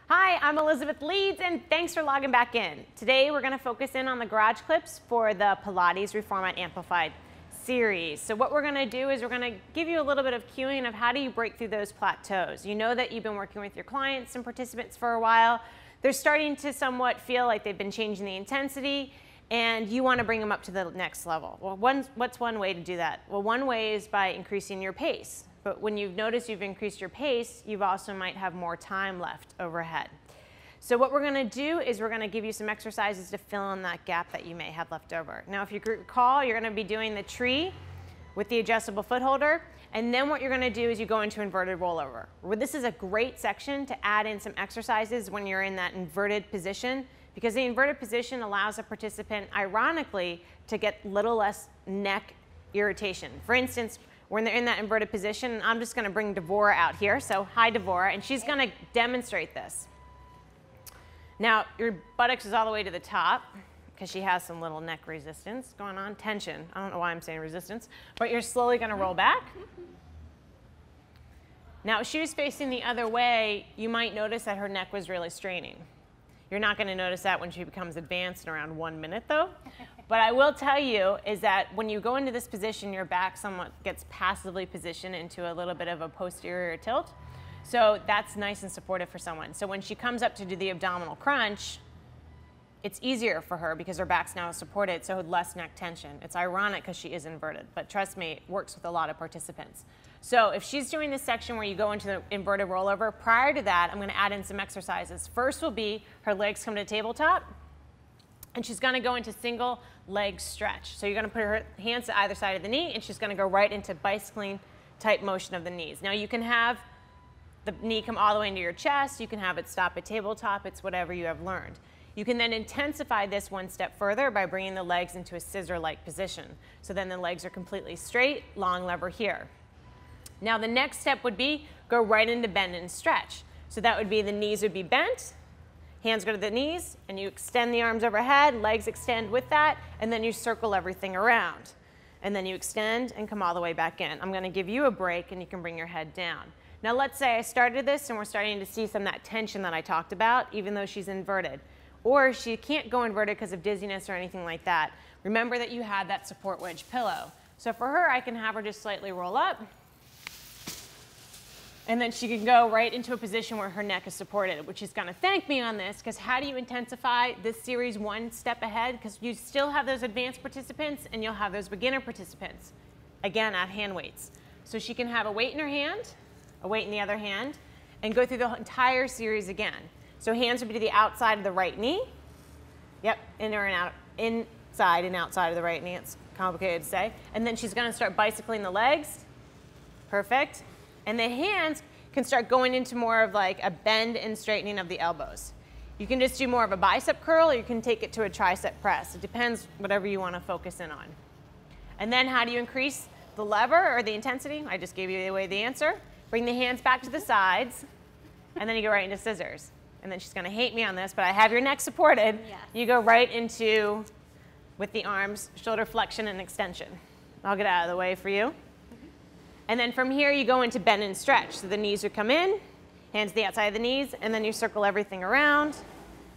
Hi, I'm Elizabeth Leeds, and thanks for logging back in. Today we're going to focus in on the garage clips for the Pilates Reformat Amplified series. So what we're going to do is we're going to give you a little bit of cueing of how do you break through those plateaus. You know that you've been working with your clients and participants for a while. They're starting to somewhat feel like they've been changing the intensity, and you want to bring them up to the next level. Well, what's one way to do that? Well, one way is by increasing your pace. But when you've noticed you've increased your pace, you also might have more time left overhead. So what we're going to do is we're going to give you some exercises to fill in that gap that you may have left over. Now, if you recall, you're going to be doing the tree with the adjustable foot holder. And then what you're going to do is you go into inverted rollover. This is a great section to add in some exercises when you're in that inverted position, because the inverted position allows a participant, ironically, to get a little less neck irritation. For instance, when they're in that inverted position, I'm just going to bring Devora out here. So hi, Devora, and she's going to demonstrate this. Now, your buttocks is all the way to the top because she has some little neck resistance going on, tension. I don't know why I'm saying resistance, but you're slowly going to roll back. Now, if she was facing the other way, you might notice that her neck was really straining. You're not going to notice that when she becomes advanced in around 1 minute, though. But I will tell you is that when you go into this position, your back somewhat gets passively positioned into a little bit of a posterior tilt. So that's nice and supportive for someone. So when she comes up to do the abdominal crunch, it's easier for her because her back's now supported, so less neck tension. It's ironic because she is inverted, but trust me, it works with a lot of participants. So if she's doing this section where you go into the inverted rollover, prior to that, I'm going to add in some exercises. First will be her legs come to tabletop, and she's going to go into single leg stretch. So you're going to put her hands to either side of the knee, and she's going to go right into bicycling type motion of the knees. Now you can have the knee come all the way into your chest. You can have it stop at tabletop. It's whatever you have learned. You can then intensify this one step further by bringing the legs into a scissor-like position. So then the legs are completely straight, long lever here. Now the next step would be go right into bend and stretch. So that would be the knees would be bent, hands go to the knees, and you extend the arms overhead, legs extend with that, and then you circle everything around. And then you extend and come all the way back in. I'm going to give you a break, and you can bring your head down. Now let's say I started this, and we're starting to see some of that tension that I talked about, even though she's inverted. Or she can't go inverted because of dizziness or anything like that. Remember that you had that support wedge pillow. So for her, I can have her just slightly roll up, and then she can go right into a position where her neck is supported, which is going to thank me on this, because how do you intensify this series one step ahead? Because you still have those advanced participants, and you'll have those beginner participants, again, at hand weights. So she can have a weight in her hand, a weight in the other hand, and go through the entire series again. So hands would be to the outside of the right knee. Yep, inner and out, inside and outside of the right knee. It's complicated to say. And then she's going to start bicycling the legs. Perfect. And the hands can start going into more of like a bend and straightening of the elbows. You can just do more of a bicep curl, or you can take it to a tricep press. It depends whatever you want to focus in on. And then how do you increase the lever or the intensity? I just gave you away the answer. Bring the hands back to the sides, and then you go right into scissors. And then she's going to hate me on this, but I have your neck supported. Yes. You go right into, with the arms, shoulder flexion and extension. I'll get out of the way for you. And then from here, you go into bend and stretch. So the knees would come in, hands to the outside of the knees, and then you circle everything around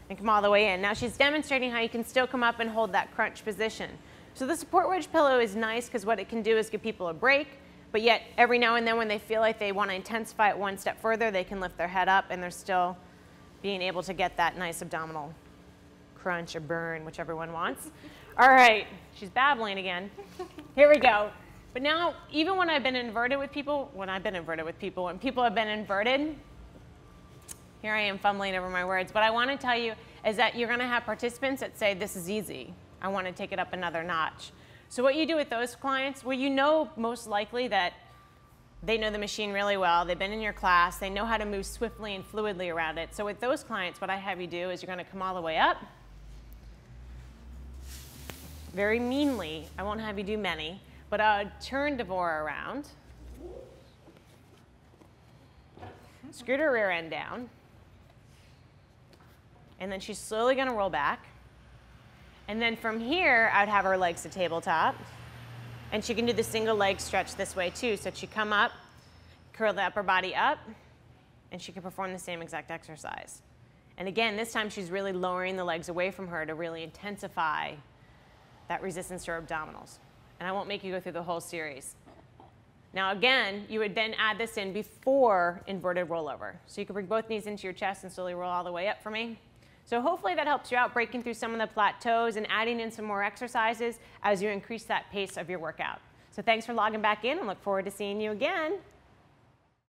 and come all the way in. Now she's demonstrating how you can still come up and hold that crunch position. So the support wedge pillow is nice because what it can do is give people a break, but yet every now and then when they feel like they want to intensify it one step further, they can lift their head up, and they're still being able to get that nice abdominal crunch or burn, whichever one wants. All right, she's babbling again. Here we go. But now, even when I've been inverted with people, when people have been inverted, here I am fumbling over my words. What I want to tell you is that you're going to have participants that say, this is easy. I want to take it up another notch. So what you do with those clients, well, you know most likely that they know the machine really well. They've been in your class. They know how to move swiftly and fluidly around it. So with those clients, what I have you do is you're going to come all the way up. Very meanly, I won't have you do many, but I'll turn Devora around. Scoot her rear end down. And then she's slowly going to roll back. And then from here, I'd have her legs to tabletop. And she can do the single leg stretch this way too. So she come up, curl the upper body up, and she can perform the same exact exercise. And again, this time she's really lowering the legs away from her to really intensify that resistance to her abdominals. And I won't make you go through the whole series. Now again, you would then add this in before inverted rollover. So you can bring both knees into your chest and slowly roll all the way up for me. So hopefully that helps you out, breaking through some of the plateaus and adding in some more exercises as you increase that pace of your workout. So thanks for logging back in and look forward to seeing you again.